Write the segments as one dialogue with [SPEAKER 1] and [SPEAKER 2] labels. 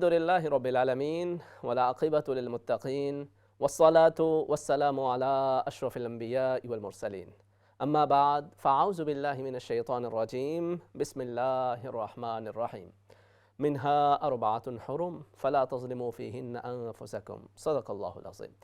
[SPEAKER 1] الحمد لله رب العالمين والعاقبة للمتقين والصلاة والسلام على أشرف الأنبياء والمرسلين أما بعد فأعوذ بالله من الشيطان الرجيم بسم الله الرحمن الرحيم منها أربعة حرم فلا تظلموا فيهن أنفسكم صدق الله العظيم.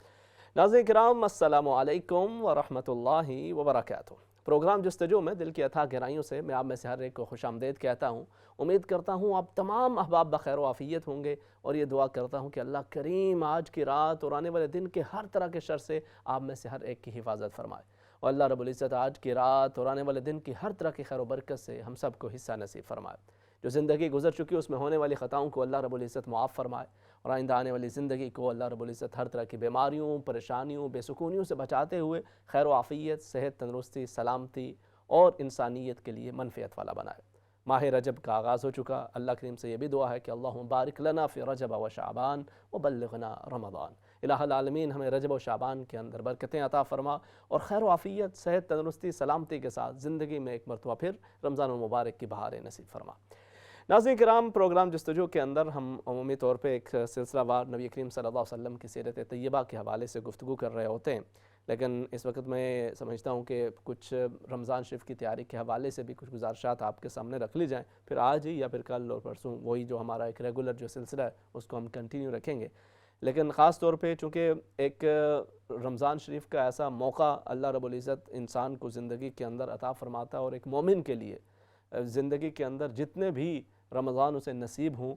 [SPEAKER 1] ناظرین کرام السلام علیکم ورحمۃ اللہ وبرکاتہ. پروگرام جستجو میں دل کی اتھاہ گہرائیوں سے میں آپ میں سے ہر ایک کو خوش آمدید کہتا ہوں. امید کرتا ہوں آپ تمام احباب بخیر و عافیت ہوں گے اور یہ دعا کرتا ہوں کہ اللہ کریم آج کی رات اور آنے والے دن کے ہر طرح کے شر سے آپ میں سے ہر ایک کی حفاظت فرمائے اور اللہ رب العزت آج کی رات اور آنے والے دن کی ہر طرح کی خیر و برکت سے ہم سب کو حصہ نصیب فرمائے. جو زندگی گزر چکی اس میں ہونے والی خطاؤں کو اللہ رب العزت معاف فرمائے اور آئندہ آنے والی زندگی کو اللہ رب العزت ہر طرح کی بیماریوں، پریشانیوں، بے سکونیوں سے بچاتے ہوئے خیر و عافیت، صحت، تندرستی، سلامتی اور انسانیت کے لیے منفعت والا بنائے. ماہ رجب کا آغاز ہو چکا. اللہ کریم سے یہ بھی دعا ہے کہ اللہم بارک لنا فی رجب و شعبان وبلغنا رمضان. الہ العالمین ہمیں رجب و شعبان کے اندر برکتیں عطا فرما اور خیر و عافیت، صحت، تندرستی، سلامتی کے ساتھ زندگی میں ایک مرتبہ پھر رمضان المبارک کی بہاریں نصیب فرما. ناظرین کرام، پروگرام جستجو کے اندر ہم عمومی طور پہ ایک سلسلہ وار نبی کریم صلی اللہ علیہ وسلم کی سیرت طیبہ کے حوالے سے گفتگو کر رہے ہوتے ہیں، لیکن اس وقت میں سمجھتا ہوں کہ کچھ رمضان شریف کی تیاری کے حوالے سے بھی کچھ گزارشات آپ کے سامنے رکھ لی جائیں. پھر آج ہی یا پھر کل اور پرسوں وہی جو ہمارا ایک ریگولر جو سلسلہ ہے اس کو ہم کنٹینیو رکھیں گے. لیکن خاص طور پہ چونکہ ایک رمضان شریف کا ایسا موقع اللہ رب العزت انسان کو زندگی کے اندر عطا فرماتا ہے اور ایک مومن کے لیے زندگی کے اندر جتنے بھی رمضان اسے نصیب ہوں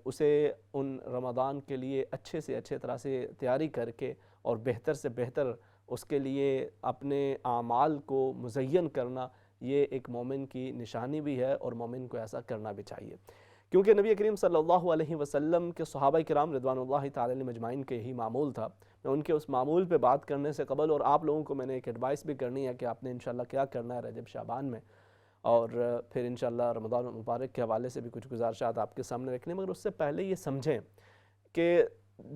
[SPEAKER 1] اسے ان رمضان کے لیے اچھے سے اچھے طرح سے تیاری کر کے اور بہتر سے بہتر اس کے لیے اپنے اعمال کو مزین کرنا یہ ایک مومن کی نشانی بھی ہے اور مومن کو ایسا کرنا بھی چاہیے. کیونکہ نبی کریم صلی اللہ علیہ وسلم کے صحابہ کرام رضوان اللہ تعالی علیہم مجمعین کے یہی معمول تھا. میں ان کے اس معمول پہ بات کرنے سے قبل اور آپ لوگوں کو میں نے ایک ایڈوائس بھی کرنی ہے کہ آپ نے انشاءاللہ کیا کرنا ہے رجب شعبان میں، اور پھر انشاءاللہ رمضان المبارک کے حوالے سے بھی کچھ گزارشات آپ کے سامنے رکھنے. مگر اس سے پہلے یہ سمجھیں کہ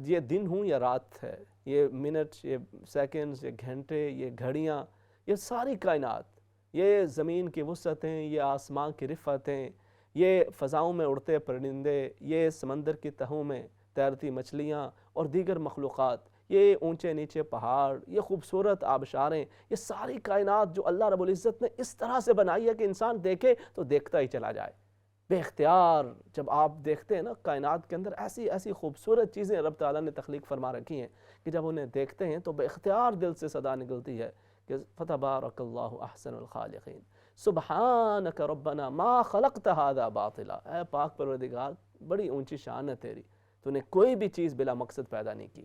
[SPEAKER 1] یہ دن ہوں یا رات ہے، یہ منٹ، یہ سیکنڈز، یہ گھنٹے، یہ گھڑیاں، یہ ساری کائنات، یہ زمین کی وسعتیں، یہ آسمان کی رفعتیں، یہ فضاؤں میں اڑتے پرندے، یہ سمندر کی تہوں میں تیرتی مچھلیاں اور دیگر مخلوقات، یہ اونچے نیچے پہاڑ، یہ خوبصورت آبشاریں، یہ ساری کائنات جو اللہ رب العزت نے اس طرح سے بنائی ہے کہ انسان دیکھے تو دیکھتا ہی چلا جائے. بے اختیار جب آپ دیکھتے ہیں نا کائنات کے اندر ایسی ایسی خوبصورت چیزیں رب تعالیٰ نے تخلیق فرما رکھی ہیں کہ جب انہیں دیکھتے ہیں تو بے اختیار دل سے صدا نکلتی ہے کہ فتبارک اللہ احسن الخالقین سبحانک ربنا ما خلقت هذا باطلا. اے پاک پروردگار بڑی اونچی شان ہے تیری، تو نے کوئی بھی چیز بلا مقصد پیدا نہیں کی.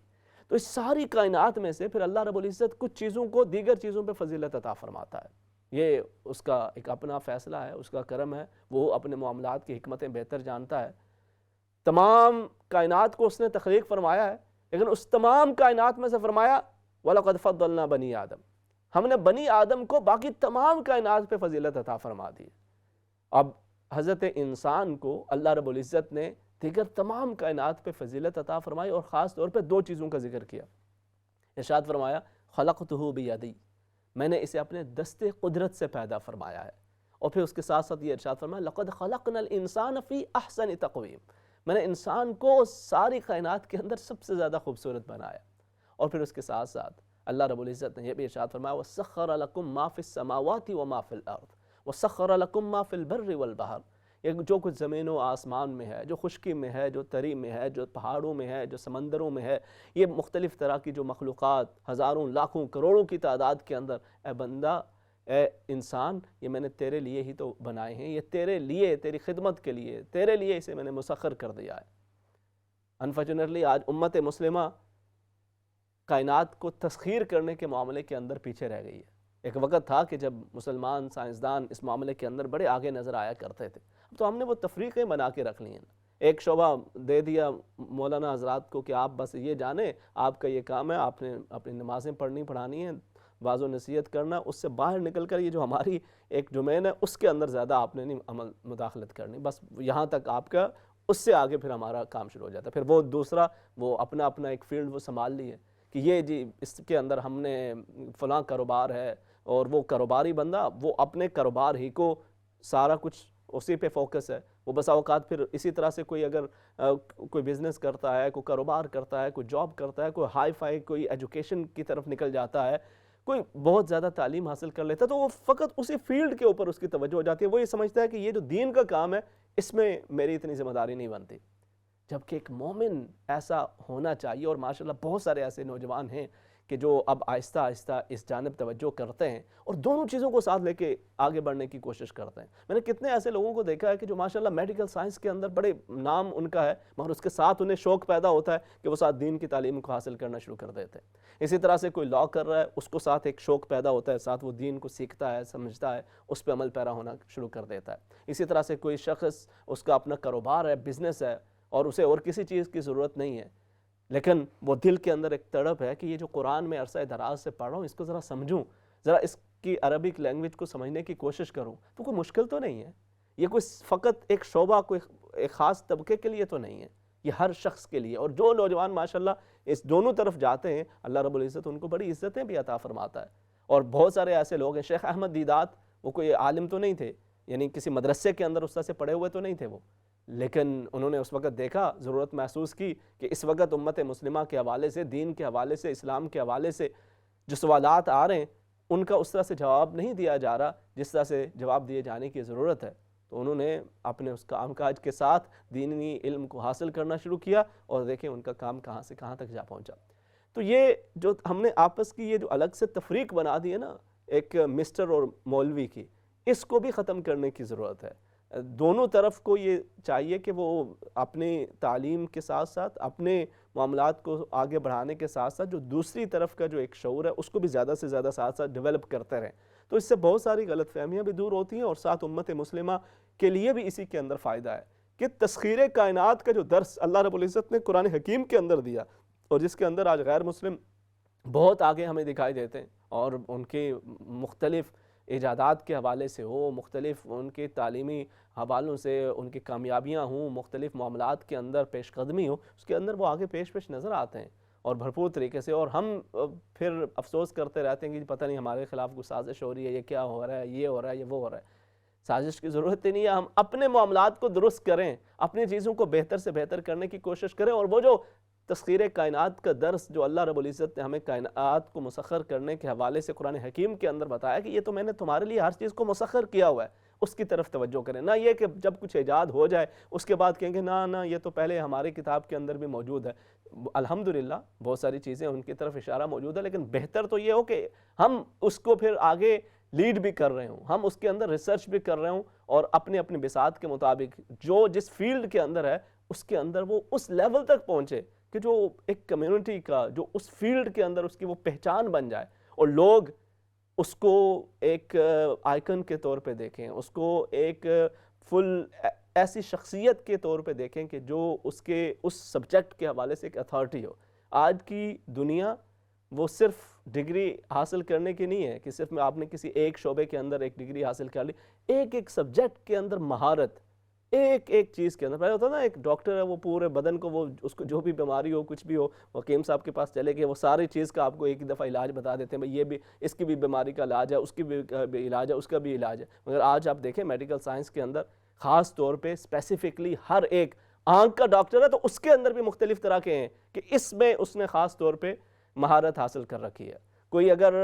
[SPEAKER 1] تو اس ساری کائنات میں سے پھر اللہ رب العزت کچھ چیزوں کو دیگر چیزوں پہ فضیلت عطا فرماتا ہے. یہ اس کا ایک اپنا فیصلہ ہے، اس کا کرم ہے، وہ اپنے معاملات کی حکمتیں بہتر جانتا ہے. تمام کائنات کو اس نے تخلیق فرمایا ہے، لیکن اس تمام کائنات میں سے فرمایا وَلَقَدْ فَضَّلْنَا بَنِي آدم، ہم نے بنی آدم کو باقی تمام کائنات پہ فضیلت عطا فرما دی. اب حضرت انسان کو اللہ رب العزت نے دیگر تمام کائنات پہ فضیلت عطا فرمائی اور خاص طور پہ دو چیزوں کا ذکر کیا. ارشاد فرمایا خلقتہ بیدی، میں نے اسے اپنے دست قدرت سے پیدا فرمایا ہے. اور پھر اس کے ساتھ ساتھ یہ ارشاد فرمایا لقد خلقنا الانسان فی احسن تقویم، میں نے انسان کو ساری کائنات کے اندر سب سے زیادہ خوبصورت بنایا. اور پھر اس کے ساتھ ساتھ اللہ رب العزت نے یہ بھی ارشاد فرمایا وَسَخَّرَ لَكُم مَا فِي السَّمَاوَاتِ وَمَا فِي الْأَرْضِ وَسَخَّرَ لَكُم مَا فِي الْبَرِّ وَالْبَحْرِ. یہ جو کچھ زمین و آسمان میں ہے، جو خشکی میں ہے، جو تری میں ہے، جو پہاڑوں میں ہے، جو سمندروں میں ہے، یہ مختلف طرح کی جو مخلوقات ہزاروں لاکھوں کروڑوں کی تعداد کے اندر، اے بندہ، اے انسان، یہ میں نے تیرے لیے ہی تو بنائے ہیں، یہ تیرے لیے، تیری خدمت کے لیے، تیرے لیے اسے میں نے مسخر کر دیا ہے. انفارچونیٹلی آج امت مسلمہ کائنات کو تسخیر کرنے کے معاملے کے اندر پیچھے رہ گئی ہے. ایک وقت تھا کہ جب مسلمان سائنسدان اس معاملے کے اندر بڑے آگے نظر آیا کرتے تھے. تو ہم نے وہ تفریقیں بنا کے رکھ لی ہیں. ایک شعبہ دے دیا مولانا حضرات کو کہ آپ بس یہ جانیں آپ کا یہ کام ہے، آپ نے اپنی نمازیں پڑھانی ہیں، واعظ و نصیحت کرنا. اس سے باہر نکل کر یہ جو ہماری ایک ڈومین ہے اس کے اندر زیادہ آپ نے نہیں عمل مداخلت کرنی، بس یہاں تک آپ کا، اس سے آگے پھر ہمارا کام شروع ہو جاتا ہے. پھر وہ دوسرا وہ اپنا ایک فیلڈ وہ سنبھال لی ہے کہ یہ جی اس کے اندر ہم نے فلاں کاروبار ہے، اور وہ کاروباری بندہ وہ اپنے کاروبار ہی کو سارا کچھ اسی پہ فوکس ہے. وہ بسا اوقات پھر اسی طرح سے کوئی اگر کوئی بزنس کرتا ہے، کوئی کاروبار کرتا ہے، کوئی جاب کرتا ہے، کوئی ہائی فائی کوئی ایجوکیشن کی طرف نکل جاتا ہے، کوئی بہت زیادہ تعلیم حاصل کر لیتا ہے، تو وہ فقط اسی فیلڈ کے اوپر اس کی توجہ ہو جاتی ہے. وہ یہ سمجھتا ہے کہ یہ جو دین کا کام ہے اس میں میری اتنی ذمہ داری نہیں بنتی. جبکہ ایک مومن ایسا ہونا چاہیے، اور ماشاءاللہ بہت سارے ایسے نوجوان ہیں کہ جو اب آہستہ آہستہ اس جانب توجہ کرتے ہیں اور دونوں چیزوں کو ساتھ لے کے آگے بڑھنے کی کوشش کرتے ہیں. میں نے کتنے ایسے لوگوں کو دیکھا ہے کہ جو ماشاءاللہ میڈیکل سائنس کے اندر بڑے نام ان کا ہے، مگر اس کے ساتھ انہیں شوق پیدا ہوتا ہے کہ وہ ساتھ دین کی تعلیم کو حاصل کرنا شروع کر دیتے ہیں. اسی طرح سے کوئی لاء کر رہا ہے، اس کو ساتھ ایک شوق پیدا ہوتا ہے، ساتھ وہ دین کو سیکھتا ہے، سمجھتا ہے، اس پہ عمل پیرا ہونا شروع کر دیتا ہے. اسی طرح سے کوئی شخص، اس کا اپنا کاروبار ہے، بزنس ہے، اور اسے اور کسی چیز کی ضرورت نہیں ہے، لیکن وہ دل کے اندر ایک تڑپ ہے کہ یہ جو قرآن میں عرصہ دراز سے پڑھ رہا ہوں اس کو ذرا سمجھوں، ذرا اس کی عربک لینگویج کو سمجھنے کی کوشش کروں. تو کوئی مشکل تو نہیں ہے، یہ کوئی فقط ایک شعبہ، کوئی ایک خاص طبقے کے لیے تو نہیں ہے، یہ ہر شخص کے لیے. اور جو نوجوان ماشاءاللہ اس دونوں طرف جاتے ہیں، اللہ رب العزت ان کو بڑی عزتیں بھی عطا فرماتا ہے. اور بہت سارے ایسے لوگ ہیں، شیخ احمد دیدات، وہ کوئی عالم تو نہیں تھے، یعنی کسی مدرسے کے اندر استاد سے پڑھے ہوئے تو نہیں تھے وہ، لیکن انہوں نے اس وقت دیکھا، ضرورت محسوس کی کہ اس وقت امت مسلمہ کے حوالے سے، دین کے حوالے سے، اسلام کے حوالے سے جو سوالات آ رہے ہیں ان کا اس طرح سے جواب نہیں دیا جا رہا جس طرح سے جواب دیے جانے کی ضرورت ہے. تو انہوں نے اپنے اس کام کاج کے ساتھ دینی علم کو حاصل کرنا شروع کیا، اور دیکھیں ان کا کام کہاں سے کہاں تک جا پہنچا. تو یہ جو ہم نے آپس کی یہ جو الگ سے تفریق بنا دی ہے نا، ایک مسٹر اور مولوی کی، اس کو بھی ختم کرنے کی ضرورت ہے. دونوں طرف کو یہ چاہیے کہ وہ اپنی تعلیم کے ساتھ ساتھ اپنے معاملات کو آگے بڑھانے کے ساتھ ساتھ جو دوسری طرف کا جو ایک شعور ہے اس کو بھی زیادہ سے زیادہ ساتھ ساتھ ڈیولپ کرتے رہیں. تو اس سے بہت ساری غلط فہمیاں بھی دور ہوتی ہیں، اور ساتھ امت مسلمہ کے لیے بھی اسی کے اندر فائدہ ہے کہ تسخیر کائنات کا جو درس اللہ رب العزت نے قرآن حکیم کے اندر دیا، اور جس کے اندر آج غیر مسلم بہت آگے ہمیں دکھائی دیتے ہیں، اور ان کے مختلف ایجادات کے حوالے سے ہو، مختلف ان کے تعلیمی حوالوں سے ان کی کامیابیاں ہوں، مختلف معاملات کے اندر پیش قدمی ہو، اس کے اندر وہ آگے پیش نظر آتے ہیں اور بھرپور طریقے سے. اور ہم پھر افسوس کرتے رہتے ہیں کہ پتہ نہیں ہمارے خلاف کوئی سازش ہو رہی ہے، یہ کیا ہو رہا ہے، یہ ہو رہا ہے، یہ وہ ہو رہا ہے. سازش کی ضرورت ہی نہیں ہے. ہم اپنے معاملات کو درست کریں، اپنی چیزوں کو بہتر سے بہتر کرنے کی کوشش کریں، اور وہ جو تسخیر کائنات کا درس جو اللہ رب العزت نے ہمیں کائنات کو مسخر کرنے کے حوالے سے قرآن حکیم کے اندر بتایا کہ یہ تو میں نے تمہارے لیے ہر چیز کو مسخر کیا ہوا ہے، اس کی طرف توجہ کریں. نہ یہ کہ جب کچھ ایجاد ہو جائے اس کے بعد کہیں گے نہ یہ تو پہلے ہماری کتاب کے اندر بھی موجود ہے. الحمدللہ بہت ساری چیزیں ان کی طرف اشارہ موجود ہے، لیکن بہتر تو یہ ہو کہ ہم اس کو پھر آگے لیڈ بھی کر رہے ہوں، ہم اس کے اندر ریسرچ بھی کر رہے ہوں، اور اپنے بساط کے مطابق جو جس فیلڈ کے اندر ہے اس کے اندر وہ اس لیول تک پہنچے کہ جو ایک کمیونٹی کا جو اس فیلڈ کے اندر اس کی وہ پہچان بن جائے، اور لوگ اس کو ایک آئیکن کے طور پہ دیکھیں، اس کو ایک فل ایسی شخصیت کے طور پہ دیکھیں کہ جو اس سبجیکٹ کے حوالے سے ایک اتھارٹی ہو. آج کی دنیا وہ صرف ڈگری حاصل کرنے کی نہیں ہے کہ صرف آپ نے کسی ایک شعبے کے اندر ایک ڈگری حاصل کر لی، ایک سبجیکٹ کے اندر مہارت، ایک چیز کے اندر. پہلے ہوتا ہے نا ایک ڈاکٹر ہے، وہ پورے بدن کو، وہ اس کو جو بھی بیماری ہو کچھ بھی ہو، حکیم صاحب کے پاس چلے گئے، وہ ساری چیز کا آپ کو ایک دفعہ علاج بتا دیتے ہیں، بھئی یہ بھی اس کی بھی بیماری کا علاج ہے، اس کی بھی علاج ہے، اس کا بھی علاج ہے. مگر آج آپ دیکھیں میڈیکل سائنس کے اندر خاص طور پہ اسپیسیفکلی ہر ایک آنکھ کا ڈاکٹر ہے تو اس کے اندر بھی مختلف طرح کے ہیں کہ اس میں اس نے خاص طور پہ مہارت حاصل کر رکھی ہے. کوئی اگر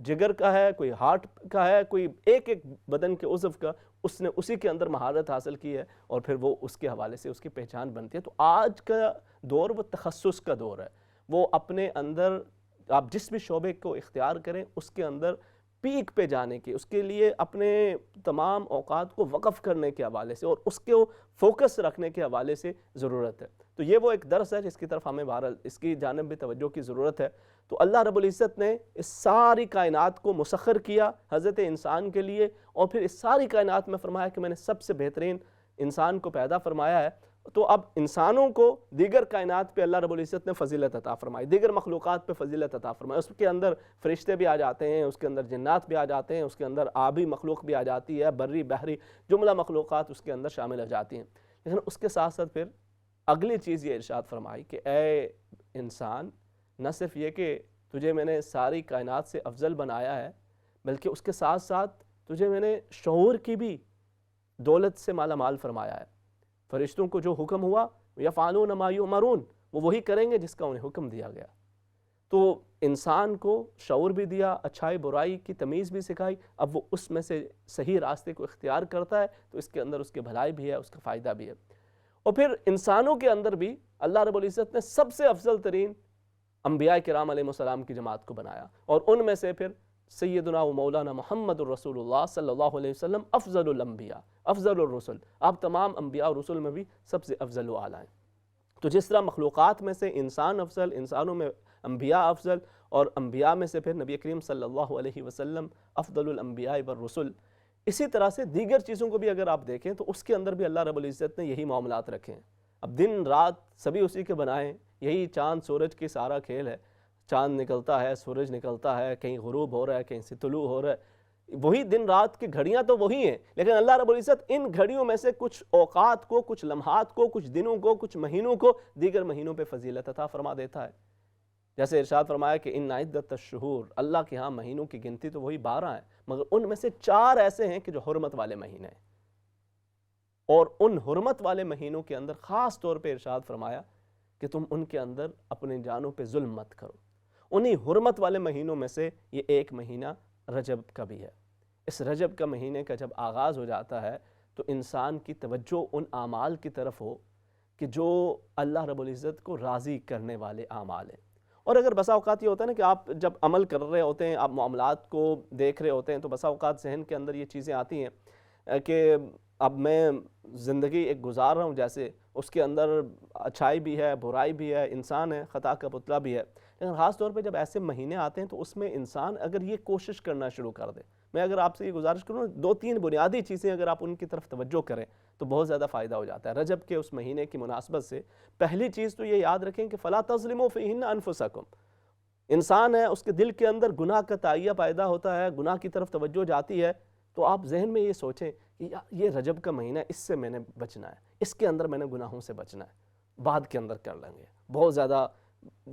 [SPEAKER 1] جگر کا ہے، کوئی ہارٹ کا ہے، کوئی ایک بدن کے عضو کا، اس نے اسی کے اندر مہارت حاصل کی ہے، اور پھر وہ اس کے حوالے سے اس کی پہچان بنتی ہے. تو آج کا دور وہ تخصص کا دور ہے، وہ اپنے اندر آپ جس بھی شعبے کو اختیار کریں اس کے اندر پیک پہ جانے کی، اس کے لیے اپنے تمام اوقات کو وقف کرنے کے حوالے سے اور اس کو فوکس رکھنے کے حوالے سے ضرورت ہے. تو یہ وہ ایک درس ہے جس کی طرف ہمیں بہرحال اس کی جانب بھی توجہ کی ضرورت ہے. تو اللہ رب العزت نے اس ساری کائنات کو مسخر کیا حضرت انسان کے لیے، اور پھر اس ساری کائنات میں فرمایا کہ میں نے سب سے بہترین انسان کو پیدا فرمایا ہے. تو اب انسانوں کو دیگر کائنات پہ اللہ رب العزت نے فضیلت عطا فرمائی، دیگر مخلوقات پہ فضیلت عطا فرمائی. اس کے اندر فرشتے بھی آ جاتے ہیں، اس کے اندر جنات بھی آ جاتے ہیں، اس کے اندر آبی مخلوق بھی آ جاتی ہے، بری بحری جملہ مخلوقات اس کے اندر شامل ہو جاتی ہیں. لیکن اس کے ساتھ ساتھ پھر اگلی چیز یہ ارشاد فرمائی کہ اے انسان، نہ صرف یہ کہ تجھے میں نے ساری کائنات سے افضل بنایا ہے، بلکہ اس کے ساتھ ساتھ تجھے میں نے شعور کی بھی دولت سے مالا مال فرمایا ہے، فرشتوں کو جو حکم ہوا یفعلون ما یؤمرون، وہ وہی کریں گے جس کا انہیں حکم دیا گیا۔ تو انسان کو شعور بھی دیا، اچھائی برائی کی تمیز بھی سکھائی، اب وہ اس میں سے صحیح راستے کو اختیار کرتا ہے تو اس کے اندر اس کی بھلائی بھی ہے، اس کا فائدہ بھی ہے۔ اور پھر انسانوں کے اندر بھی اللہ رب العزت نے سب سے افضل ترین انبیاء کرام علیہ السلام کی جماعت کو بنایا، اور ان میں سے پھر سیدنا و مولانا محمد الرسول اللہ صلی اللہ علیہ وسلم افضل الانبیاء افضل الرسل، آپ تمام انبیاء اور رسل میں بھی سب سے افضل و اعلیٰ ہیں۔ تو جس طرح مخلوقات میں سے انسان افضل، انسانوں میں انبیاء افضل، اور انبیاء میں سے پھر نبی کریم صلی اللہ علیہ وسلم افضل الانبیاء والرسل، اسی طرح سے دیگر چیزوں کو بھی اگر آپ دیکھیں تو اس کے اندر بھی اللہ رب العزت نے یہی معاملات رکھے ہیں۔ اب دن رات سبھی اسی کے بنائے، یہی چاند سورج کی سارا کھیل ہے، چاند نکلتا ہے، سورج نکلتا ہے، کہیں غروب ہو رہا ہے، کہیں سے طلوع ہو رہا ہے، وہی دن رات کی گھڑیاں تو وہی ہیں، لیکن اللہ رب العزت ان گھڑیوں میں سے کچھ اوقات کو، کچھ لمحات کو، کچھ دنوں کو، کچھ مہینوں کو دیگر مہینوں پہ فضیلت عطا فرما دیتا ہے۔ جیسے ارشاد فرمایا کہ ان عدت الشہور، اللہ کے ہاں مہینوں کی گنتی تو وہی 12 ہیں، مگر ان میں سے 4 ایسے ہیں کہ جو حرمت والے مہینے ہیں، اور ان حرمت والے مہینوں کے اندر خاص طور پہ ارشاد فرمایا کہ تم ان کے اندر اپنے جانوں پہ ظلم مت کرو۔ انہی حرمت والے مہینوں میں سے یہ ایک مہینہ رجب کا بھی ہے۔ اس رجب کا مہینے کا جب آغاز ہو جاتا ہے تو انسان کی توجہ ان اعمال کی طرف ہو کہ جو اللہ رب العزت کو راضی کرنے والے اعمال ہیں۔ اور اگر بسا اوقات یہ ہوتا ہے نا کہ آپ جب عمل کر رہے ہوتے ہیں، آپ معاملات کو دیکھ رہے ہوتے ہیں، تو بسا اوقات ذہن کے اندر یہ چیزیں آتی ہیں کہ اب میں زندگی ایک گزار رہا ہوں، جیسے اس کے اندر اچھائی بھی ہے، برائی بھی ہے، انسان ہے، خطا کا پتلا بھی ہے، لیکن خاص طور پہ جب ایسے مہینے آتے ہیں تو اس میں انسان اگر یہ کوشش کرنا شروع کر دے، میں اگر آپ سے یہ گزارش کروں 2-3 بنیادی چیزیں اگر آپ ان کی طرف توجہ کریں تو بہت زیادہ فائدہ ہو جاتا ہے۔ رجب کے اس مہینے کی مناسبت سے پہلی چیز تو یہ یاد رکھیں کہ فَلَا تَظْلِمُوا فِيهِنَّ أَنفُسَكُمْ، انسان ہے، اس کے دل کے اندر گناہ کا تائیہ پیدا ہوتا ہے، گناہ کی طرف توجہ جاتی ہے، تو آپ ذہن میں یہ سوچیں کہ یہ رجب کا مہینہ ہے، اس سے میں نے بچنا ہے، اس کے اندر میں نے گناہوں سے بچنا ہے، بعد کے اندر کر لیں گے۔ بہت زیادہ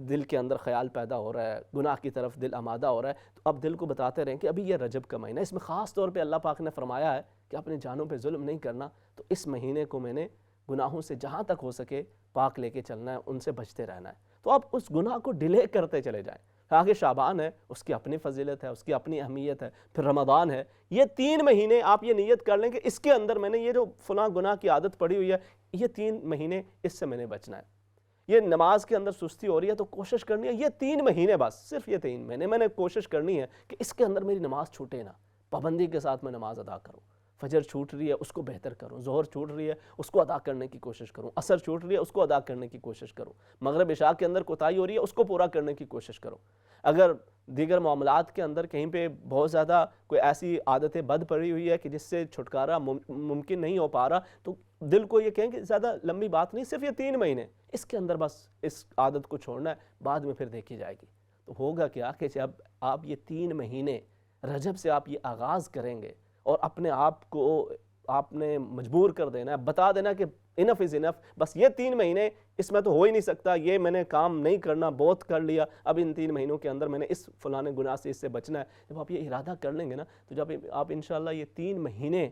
[SPEAKER 1] دل کے اندر خیال پیدا ہو رہا ہے، گناہ کی طرف دل آمادہ ہو رہا ہے، تو اب دل کو بتاتے رہیں کہ ابھی یہ رجب کا مہینہ ہے، اس میں خاص طور پہ اللہ پاک نے فرمایا ہے کہ اپنے جانوں پہ ظلم نہیں کرنا، تو اس مہینے کو میں نے گناہوں سے جہاں تک ہو سکے پاک لے کے چلنا ہے، ان سے بچتے رہنا ہے۔ تو آپ اس گناہ کو ڈیلے کرتے چلے جائیں۔ آگے شعبان ہے، اس کی اپنی فضیلت ہے، اس کی اپنی اہمیت ہے، پھر رمضان ہے، یہ 3 مہینے آپ یہ نیت کر لیں کہ اس کے اندر میں نے یہ جو فلاں گناہ کی عادت پڑی ہوئی ہے، یہ 3 مہینے اس سے میں نے بچنا ہے۔ یہ نماز کے اندر سستی ہو رہی ہے تو کوشش کرنی ہے، یہ 3 مہینے بس، صرف یہ 3 مہینے میں نے کوشش کرنی ہے کہ اس کے اندر میری نماز چھوٹے نہ، پابندی کے ساتھ میں نماز ادا کروں۔ فجر چھوٹ رہی ہے اس کو بہتر کروں، ظہر چھوٹ رہی ہے اس کو ادا کرنے کی کوشش کروں، عصر چھوٹ رہی ہے اس کو ادا کرنے کی کوشش کروں، مغرب عشاء کے اندر کوتاہی ہو رہی ہے اس کو پورا کرنے کی کوشش کروں۔ اگر دیگر معاملات کے اندر کہیں پہ بہت زیادہ کوئی ایسی عادت بد پڑی ہوئی ہے کہ جس سے چھٹکارا ممکن نہیں ہو پا رہا، تو دل کو یہ کہیں کہ زیادہ لمبی بات نہیں، صرف یہ 3 مہینے اس کے اندر بس اس عادت کو چھوڑنا ہے، بعد میں پھر دیکھی جائے گی۔ تو ہوگا کیا کہ جب آپ یہ 3 مہینے رجب سے آپ یہ آغاز کریں گے اور اپنے آپ کو آپ نے مجبور کر دینا ہے، بتا دینا کہ انف از انف، بس یہ 3 مہینے اس میں تو ہو ہی نہیں سکتا، یہ میں نے کام نہیں کرنا، بہت کر لیا، اب ان 3 مہینوں کے اندر میں نے اس فلانے گناہ سے اس سے بچنا ہے۔ جب آپ یہ ارادہ کر لیں گے نا، تو جب آپ انشاءاللہ یہ 3 مہینے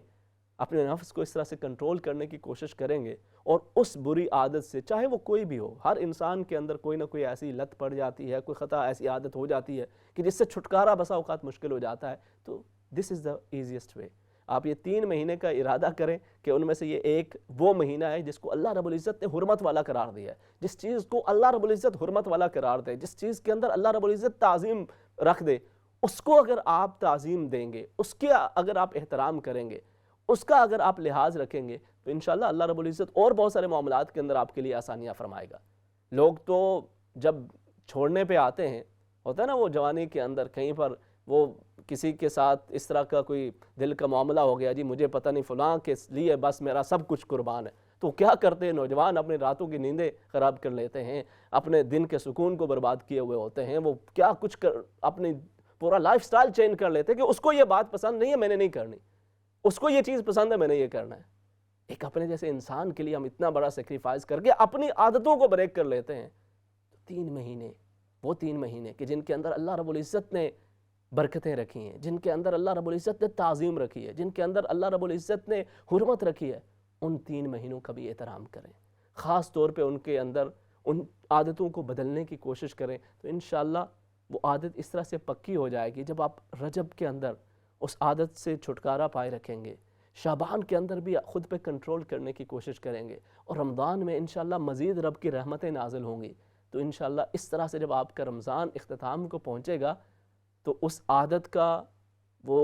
[SPEAKER 1] اپنے نفس کو اس طرح سے کنٹرول کرنے کی کوشش کریں گے، اور اس بری عادت سے، چاہے وہ کوئی بھی ہو، ہر انسان کے اندر کوئی نہ کوئی ایسی لت پڑ جاتی ہے، کوئی خطا ایسی عادت ہو جاتی ہے کہ جس سے چھٹکارا بسا اوقات مشکل ہو جاتا ہے، تو دس از دا ایزیسٹ وے۔ آپ یہ 3 مہینے کا ارادہ کریں کہ ان میں سے یہ ایک وہ مہینہ ہے جس کو اللہ رب العزت نے حرمت والا قرار دیا ہے، جس چیز کو اللہ رب العزت حرمت والا قرار دے، جس چیز کے اندر اللہ رب العزت تعظیم رکھ دے، اس کو اگر آپ تعظیم دیں گے، اس کے اگر آپ احترام کریں گے، اس کا اگر آپ لحاظ رکھیں گے، تو انشاءاللہ اللہ رب العزت اور بہت سارے معاملات کے اندر آپ کے لیے آسانیاں فرمائے گا۔ لوگ تو جب چھوڑنے پہ آتے ہیں، ہوتا ہے نا وہ جوانی کے اندر کہیں پر وہ کسی کے ساتھ اس طرح کا کوئی دل کا معاملہ ہو گیا، جی مجھے پتہ نہیں فلاں کے لیے بس میرا سب کچھ قربان ہے، تو کیا کرتے ہیں نوجوان؟ اپنے راتوں کی نیندیں خراب کر لیتے ہیں، اپنے دن کے سکون کو برباد کیے ہوئے ہوتے ہیں، وہ کیا کچھ اپنی پورا لائف سٹائل چینج کر لیتے ہیں کہ اس کو یہ بات پسند نہیں ہے، میں نے نہیں کرنی، اس کو یہ چیز پسند ہے، میں نے یہ کرنا ہے۔ ایک اپنے جیسے انسان کے لیے ہم اتنا بڑا سیکریفائز کر کے اپنی عادتوں کو بریک کر لیتے ہیں۔ 3 مہینے، وہ 3 مہینے کہ جن کے اندر اللہ رب العزت نے برکتیں رکھی ہیں، جن کے اندر اللہ رب العزت نے تعظیم رکھی ہے، جن کے اندر اللہ رب العزت نے حرمت رکھی ہے، ان 3 مہینوں کا بھی احترام کریں، خاص طور پہ ان کے اندر ان عادتوں کو بدلنے کی کوشش کریں، تو انشاءاللہ وہ عادت اس طرح سے پکی ہو جائے گی۔ جب آپ رجب کے اندر اس عادت سے چھٹکارا پائے رکھیں گے، شعبان کے اندر بھی خود پہ کنٹرول کرنے کی کوشش کریں گے، اور رمضان میں انشاءاللہ مزید رب کی رحمتیں نازل ہوں گی، تو انشاءاللہ اس طرح سے جب آپ کا رمضان اختتام کو پہنچے گا تو اس عادت کا وہ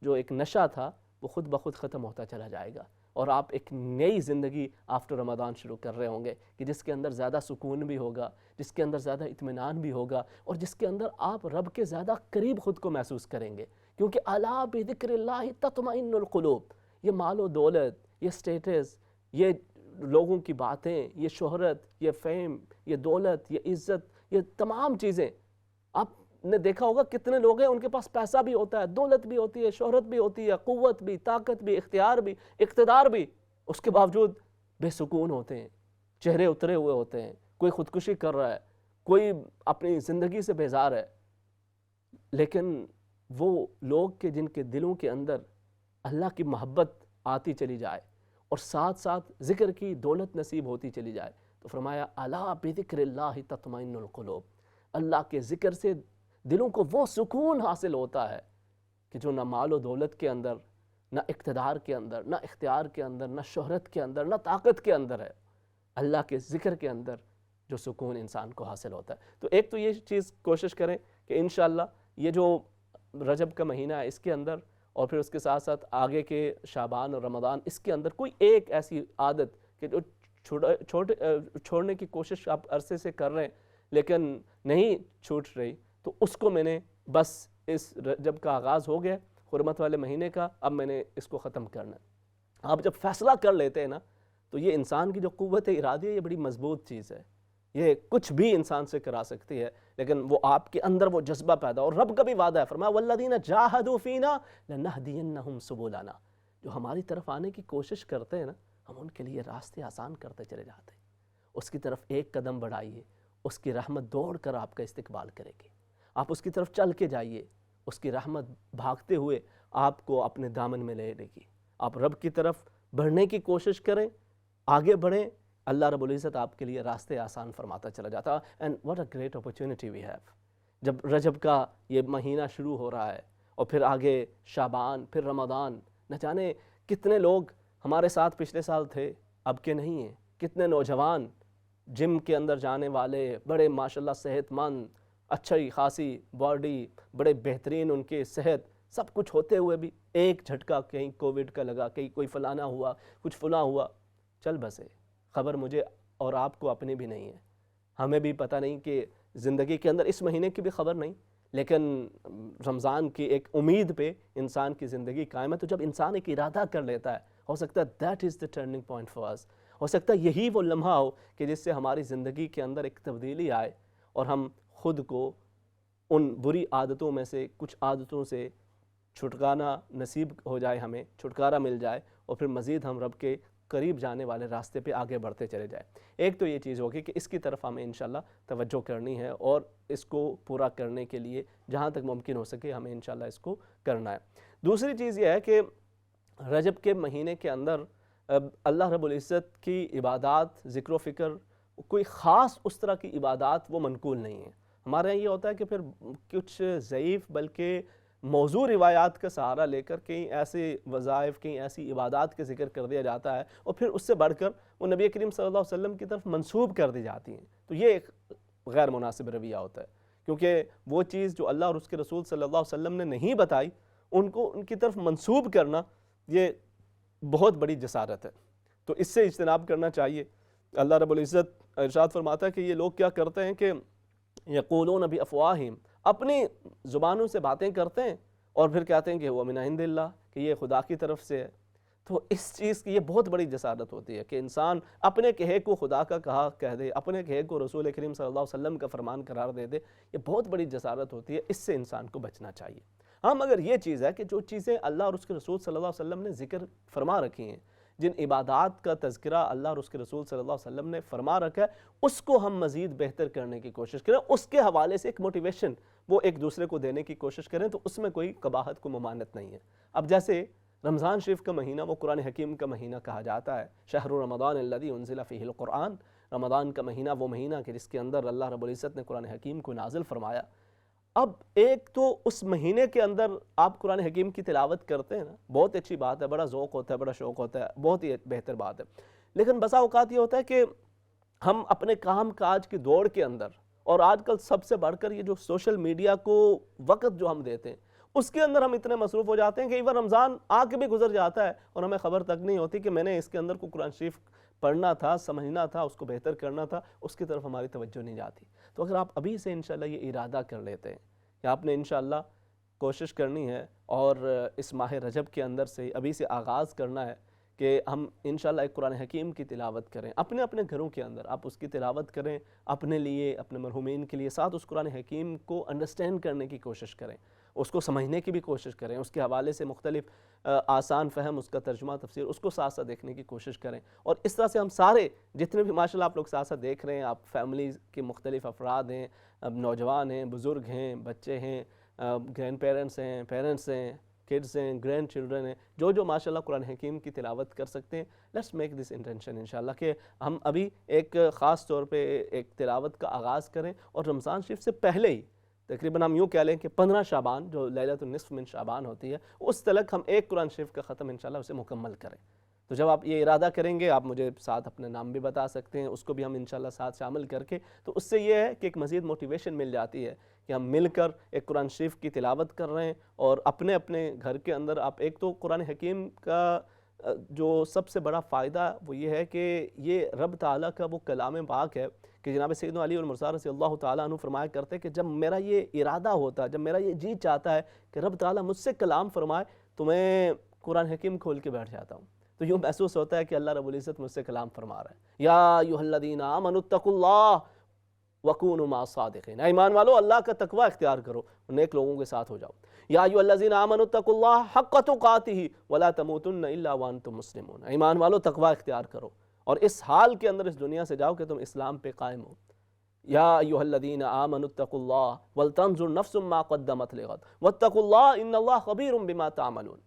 [SPEAKER 1] جو ایک نشہ تھا وہ خود بخود ختم ہوتا چلا جائے گا، اور آپ ایک نئی زندگی آفٹر رمضان شروع کر رہے ہوں گے کہ جس کے اندر زیادہ سکون بھی ہوگا، جس کے اندر زیادہ اطمینان بھی ہوگا، اور جس کے اندر آپ رب کے زیادہ قریب خود کو محسوس کریں گے، کیونکہ الا بذکر اللہ تطمئن القلوب۔ یہ مال و دولت، یہ سٹیٹس، یہ لوگوں کی باتیں، یہ شہرت، یہ فیم، یہ دولت، یہ عزت، یہ تمام چیزیں، آپ نے دیکھا ہوگا کتنے لوگ ہیں ان کے پاس پیسہ بھی ہوتا ہے، دولت بھی ہوتی ہے، شہرت بھی ہوتی ہے، قوت بھی، طاقت بھی، اختیار بھی، اقتدار بھی، اس کے باوجود بے سکون ہوتے ہیں، چہرے اترے ہوئے ہوتے ہیں، کوئی خودکشی کر رہا ہے، کوئی اپنی زندگی سے بیزار ہے۔ لیکن وہ لوگ کہ جن کے دلوں کے اندر اللہ کی محبت آتی چلی جائے اور ساتھ ساتھ ذکر کی دولت نصیب ہوتی چلی جائے، تو فرمایا الا بذکر اللہ تطمئن القلوب، اللہ کے ذکر سے دلوں کو وہ سکون حاصل ہوتا ہے کہ جو نہ مال و دولت کے اندر، نہ اقتدار کے اندر، نہ اختیار کے اندر، نہ شہرت کے اندر، نہ طاقت کے اندر ہے، اللہ کے ذکر کے اندر جو سکون انسان کو حاصل ہوتا ہے۔ تو ایک تو یہ چیز کوشش کریں کہ انشاءاللہ یہ جو رجب کا مہینہ ہے اس کے اندر، اور پھر اس کے ساتھ ساتھ آگے کے شعبان اور رمضان، اس کے اندر کوئی ایک ایسی عادت کہ جو چھوڑنے کی کوشش آپ عرصے سے کر رہے ہیں لیکن نہیں چھوٹ رہی، تو اس کو میں نے بس اس رجب کا آغاز ہو گیا حرمت والے مہینے کا، اب میں نے اس کو ختم کرنا ہے۔ آپ جب فیصلہ کر لیتے ہیں نا تو یہ انسان کی جو قوت ارادی ہے یہ بڑی مضبوط چیز ہے، یہ کچھ بھی انسان سے کرا سکتی ہے، لیکن وہ آپ کے اندر وہ جذبہ پیدا، اور رب کا بھی وعدہ ہے، فرمایا والذین جاہدوا فینا لنہدینہم سبلنا، جو ہماری طرف آنے کی کوشش کرتے ہیں نا ہم ان کے لیے راستے آسان کرتے چلے جاتے ہیں۔ اس کی طرف ایک قدم بڑھائیے، اس کی رحمت دوڑ کر آپ کا استقبال کرے گی، آپ اس کی طرف چل کے جائیے، اس کی رحمت بھاگتے ہوئے آپ کو اپنے دامن میں لے لے گی۔ آپ رب کی طرف بڑھنے کی کوشش کریں، آگے بڑھیں، اللہ رب العزت آپ کے لیے راستے آسان فرماتا چلا جاتا۔ And what a great opportunity we have, جب رجب کا یہ مہینہ شروع ہو رہا ہے اور پھر آگے شعبان، پھر رمضان، نہ جانے کتنے لوگ ہمارے ساتھ پچھلے سال تھے اب کے نہیں ہیں، کتنے نوجوان جم کے اندر جانے والے، بڑے ماشاءاللہ صحت مند، اچھی خاصی باڈی، بڑے بہترین ان کے صحت، سب کچھ ہوتے ہوئے بھی ایک جھٹکا کہیں کووڈ کا لگا، کہیں کوئی فلانا ہوا، کچھ فلاں ہوا، چل بسے۔ خبر مجھے اور آپ کو اپنی بھی نہیں ہے، ہمیں بھی پتہ نہیں کہ زندگی کے اندر اس مہینے کی بھی خبر نہیں، لیکن رمضان کی ایک امید پہ انسان کی زندگی قائم ہے۔ تو جب انسان ایک ارادہ کر لیتا ہے، ہو سکتا ہے that is the turning point for us, ہو سکتا ہے یہی وہ لمحہ ہو کہ جس سے ہماری زندگی کے اندر ایک تبدیلی آئے اور ہم خود کو ان بری عادتوں میں سے کچھ عادتوں سے چھٹکانا نصیب ہو جائے، ہمیں چھٹکارا مل جائے، اور پھر مزید ہم رب کے قریب جانے والے راستے پہ آگے بڑھتے چلے جائیں۔ ایک تو یہ چیز ہوگی کہ اس کی طرف ہمیں انشاءاللہ توجہ کرنی ہے، اور اس کو پورا کرنے کے لیے جہاں تک ممکن ہو سکے ہمیں انشاءاللہ اس کو کرنا ہے۔ دوسری چیز یہ ہے کہ رجب کے مہینے کے اندر اللہ رب العزت کی عبادات، ذکر و فکر، کوئی خاص اس طرح کی عبادات وہ منقول نہیں ہیں۔ ہمارے یہاں یہ ہوتا ہے کہ پھر کچھ ضعیف بلکہ موضوع روایات کا سہارا لے کر کہیں ایسے وظائف، کہیں ایسی عبادات کا ذکر کر دیا جاتا ہے، اور پھر اس سے بڑھ کر وہ نبی کریم صلی اللہ علیہ وسلم کی طرف منسوب کر دی جاتی ہیں، تو یہ ایک غیر مناسب رویہ ہوتا ہے، کیونکہ وہ چیز جو اللہ اور اس کے رسول صلی اللہ علیہ وسلم نے نہیں بتائی ان کی طرف منسوب کرنا یہ بہت بڑی جسارت ہے، تو اس سے اجتناب کرنا چاہیے۔ اللہ رب العزت ارشاد فرماتا ہے کہ یہ لوگ کیا کرتے ہیں کہ یقولون بافواہہم، اپنی زبانوں سے باتیں کرتے ہیں اور پھر کہتے ہیں کہ وہ من عند اللہ، کہ یہ خدا کی طرف سے ہے۔ تو اس چیز کی یہ بہت بڑی جسارت ہوتی ہے کہ انسان اپنے کہے کو خدا کا کہا کہہ دے، اپنے کہے کو رسول کریم صلی اللہ علیہ وسلم کا فرمان قرار دے دے، یہ بہت بڑی جسارت ہوتی ہے، اس سے انسان کو بچنا چاہیے۔ ہاں مگر یہ چیز ہے کہ جو چیزیں اللہ اور اس کے رسول صلی اللہ علیہ وسلم نے ذکر فرما رکھی ہیں، جن عبادات کا تذکرہ اللہ اور اس کے رسول صلی اللہ علیہ وسلم نے فرما رکھا ہے اس کو ہم مزید بہتر کرنے کی کوشش کریں، اس کے حوالے سے ایک موٹیویشن وہ ایک دوسرے کو دینے کی کوشش کریں، تو اس میں کوئی قباحت کو ممانعت نہیں ہے۔ اب جیسے رمضان شریف کا مہینہ وہ قرآن حکیم کا مہینہ کہا جاتا ہے، شہر رمضان الذی انزل فیہ القرآن، رمضان کا مہینہ وہ مہینہ کہ جس کے اندر اللہ رب العزت نے قرآن حکیم کو نازل فرمایا۔ اب ایک تو اس مہینے کے اندر آپ قرآن حکیم کی تلاوت کرتے ہیں نا، بہت اچھی بات ہے، بڑا ذوق ہوتا ہے، بڑا شوق ہوتا ہے، بہت ہی بہتر بات ہے، لیکن بسا اوقات یہ ہوتا ہے کہ ہم اپنے کام کاج کی دوڑ کے اندر، اور آج کل سب سے بڑھ کر یہ جو سوشل میڈیا کو وقت جو ہم دیتے ہیں اس کے اندر ہم اتنے مصروف ہو جاتے ہیں کہ ایون رمضان آ کے بھی گزر جاتا ہے اور ہمیں خبر تک نہیں ہوتی کہ میں نے اس کے اندر کو قرآن شریف پڑھنا تھا، سمجھنا تھا، اس کو بہتر کرنا تھا، اس کی طرف ہماری توجہ نہیں جاتی۔ تو اگر آپ ابھی سے انشاءاللہ یہ ارادہ کر لیتے ہیں کہ آپ نے انشاءاللہ کوشش کرنی ہے اور اس ماہ رجب کے اندر سے ابھی سے آغاز کرنا ہے کہ ہم انشاءاللہ ایک قرآن حکیم کی تلاوت کریں، اپنے اپنے گھروں کے اندر آپ اس کی تلاوت کریں، اپنے لیے، اپنے مرحومین کے لیے، ساتھ اس قرآن حکیم کو انڈرسٹینڈ کرنے کی کوشش کریں، اس کو سمجھنے کی بھی کوشش کریں، اس کے حوالے سے مختلف آسان فہم، اس کا ترجمہ تفسیر، اس کو ساتھ ساتھ دیکھنے کی کوشش کریں، اور اس طرح سے ہم سارے جتنے بھی ماشاءاللہ آپ لوگ ساتھ ساتھ دیکھ رہے ہیں، آپ فیملیز کے مختلف افراد ہیں، نوجوان ہیں، بزرگ ہیں، بچے ہیں، گرینڈ پیرنٹس ہیں، پیرنٹس ہیں، کڈز ہیں، گرینڈ چلڈرن ہیں، جو ماشاءاللہ قرآن حکیم کی تلاوت کر سکتے ہیں، لیٹس میک دس انٹینشن انشاءاللہ کہ ہم ابھی ایک خاص طور پہ ایک تلاوت کا آغاز کریں، اور رمضان شریف سے پہلے ہی تقریباً ہم یوں کہہ لیں کہ 15 شعبان جو لیلۃ النصف من شعبان ہوتی ہے اس تلک ہم ایک قرآن شریف کا ختم انشاءاللہ اسے مکمل کریں۔ تو جب آپ یہ ارادہ کریں گے، آپ مجھے ساتھ اپنے نام بھی بتا سکتے ہیں، اس کو بھی ہم انشاءاللہ ساتھ شامل کر کے، تو اس سے یہ ہے کہ ایک مزید موٹیویشن مل جاتی ہے کہ ہم مل کر ایک قرآن شریف کی تلاوت کر رہے ہیں، اور اپنے اپنے گھر کے اندر آپ ایک تو قرآن حکیم کا جو سب سے بڑا فائدہ وہ یہ ہے کہ یہ رب تعالیٰ کا وہ کلام پاک ہے کہ جناب سیدنا علی المرضیٰ رضی اللہ تعالیٰ عنہ فرمایا کرتے کہ جب میرا یہ ارادہ ہوتا ہے، جب میرا یہ جی چاہتا ہے کہ رب تعالیٰ مجھ سے کلام فرمائے، تو میں قرآن حکیم کھول کے بیٹھ جاتا ہوں، تو یوں محسوس ہوتا ہے کہ اللہ رب العزت مجھ سے کلام فرما رہا ہے۔ یا ایھا الذین آمنوا اتقوا اللہ وکونوا مع الصادقین، اے ایمان والو اللہ کا تقوی اختیار کرو، نیک لوگوں کے ساتھ ہو جاؤ۔ یا ایھا الذین آمنوا اتقوا اللہ حق تقاتہ ولا تموتن الا وانتم مسلمون، ایمان والو تقوی اختیار کرو اور اس حال کے اندر اس دنیا سے جاؤ کہ تم اسلام پہ قائم ہو۔ یا ایھا الذین آمنوا اتقوا اللہ ولتنظر نفس ما قدمت لغد واتقوا اللہ ان اللہ خبیر بما تعملون۔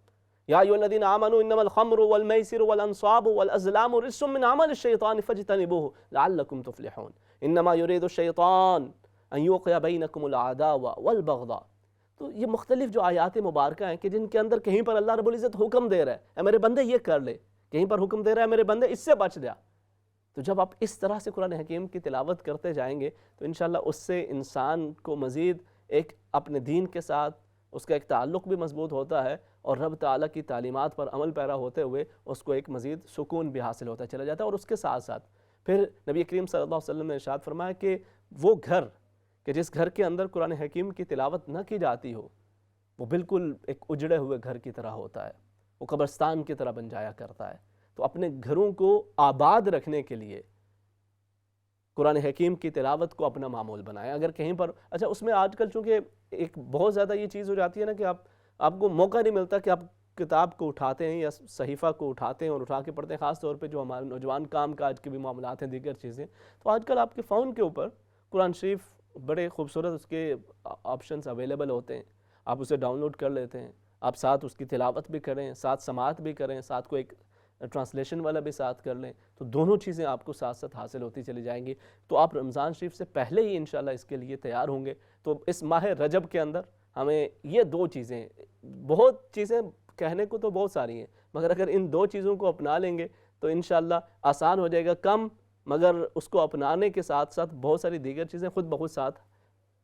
[SPEAKER 1] یا ایھا الذین آمنوا انما الخمر والمیسر والانصاب والازلام رجس من عمل الشیطان فاجتنبوہ لعلکم تفلحون۔ انما یرید الشیطان ان یوقع بینکم العداوۃ والبغضاء۔ تو یہ مختلف جو آیات مبارکہ ہیں کہ جن کے اندر کہیں پر اللہ رب العزت حکم دے رہا ہے اے میرے بندے یہ کر لے، کہیں پر حکم دے رہا ہے میرے بندے اس سے بچ جا۔ تو جب آپ اس طرح سے قرآن حکیم کی تلاوت کرتے جائیں گے تو انشاءاللہ اس سے انسان کو مزید ایک اپنے دین کے ساتھ اس کا ایک تعلق بھی مضبوط ہوتا ہے، اور رب تعالیٰ کی تعلیمات پر عمل پیرا ہوتے ہوئے اس کو ایک مزید سکون بھی حاصل ہوتا چلا جاتا ہے۔ اور اس کے ساتھ ساتھ پھر نبی کریم صلی اللہ علیہ وسلم نے ارشاد فرمایا کہ وہ گھر کہ جس گھر کے اندر قرآن حکیم کی تلاوت نہ کی جاتی ہو وہ بالکل ایک اجڑے ہوئے گھر کی طرح ہوتا ہے، وہ قبرستان کی طرح بن جایا کرتا ہے۔ تو اپنے گھروں کو آباد رکھنے کے لیے قرآن حکیم کی تلاوت کو اپنا معمول بنائیں۔ اگر کہیں پر اچھا اس میں آج کل چونکہ ایک بہت زیادہ یہ چیز ہو جاتی ہے نا کہ آپ کو موقع نہیں ملتا کہ آپ کتاب کو اٹھاتے ہیں یا صحیفہ کو اٹھاتے ہیں اور اٹھا کے پڑھتے ہیں، خاص طور پہ جو ہمارے نوجوان کام کاج کے بھی معاملات ہیں، دیگر چیزیں، تو آج کل آپ کے فون کے اوپر قرآن شریف بڑے خوبصورت اس کے آپشنز اویلیبل ہوتے ہیں، آپ اسے ڈاؤن لوڈ کر لیتے ہیں، آپ ساتھ اس کی تلاوت بھی کریں، ساتھ سماعت بھی کریں، ساتھ کو ایک ٹرانسلیشن والا بھی ساتھ کر لیں، تو دونوں چیزیں آپ کو ساتھ ساتھ حاصل ہوتی چلی جائیں گی۔ تو آپ رمضان شریف سے پہلے ہی انشاءاللہ اس کے لیے تیار ہوں گے۔ تو اس ماہ رجب کے اندر ہمیں یہ دو چیزیں، بہت چیزیں کہنے کو تو بہت ساری ہیں، مگر اگر ان دو چیزوں کو اپنا لیں گے تو انشاءاللہ آسان ہو جائے گا، کم مگر اس کو اپنانے کے ساتھ ساتھ بہت ساری دیگر چیزیں خود بخود ساتھ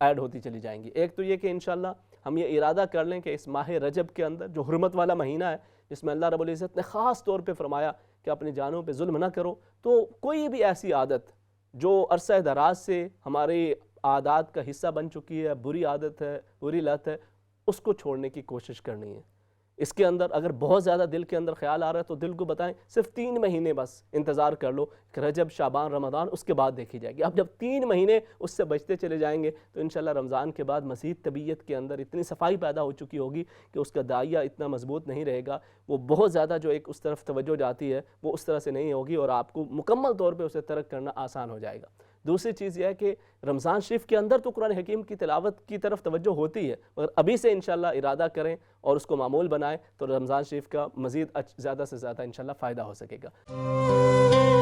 [SPEAKER 1] ایڈ ہوتی چلی جائیں گی۔ ایک تو یہ کہ انشاءاللہ ہم یہ ارادہ کر لیں کہ اس ماہ رجب کے اندر جو حرمت والا مہینہ ہے جس میں اللہ رب العزت نے خاص طور پہ فرمایا کہ اپنی جانوں پہ ظلم نہ کرو، تو کوئی بھی ایسی عادت جو عرصہ دراز سے ہماری عادات کا حصہ بن چکی ہے، بری عادت ہے، بری لت ہے، اس کو چھوڑنے کی کوشش کرنی ہے۔ اس کے اندر اگر بہت زیادہ دل کے اندر خیال آ رہا ہے تو دل کو بتائیں صرف 3 مہینے بس انتظار کر لو کہ رجب، شعبان، رمضان، اس کے بعد دیکھی جائے گی. اب جب 3 مہینے اس سے بچتے چلے جائیں گے تو انشاءاللہ رمضان کے بعد مزید طبیعت کے اندر اتنی صفائی پیدا ہو چکی ہوگی کہ اس کا داعیہ اتنا مضبوط نہیں رہے گا. وہ بہت زیادہ جو ایک اس طرف توجہ جاتی ہے وہ اس طرح سے نہیں ہوگی اور آپ کو مکمل طور پہ اسے ترک کرنا آسان ہو جائے گا. دوسری چیز یہ ہے کہ رمضان شریف کے اندر تو قرآن حکیم کی تلاوت کی طرف توجہ ہوتی ہے، مگر ابھی سے انشاءاللہ ارادہ کریں اور اس کو معمول بنائیں تو رمضان شریف کا مزید زیادہ سے زیادہ انشاءاللہ فائدہ ہو سکے گا.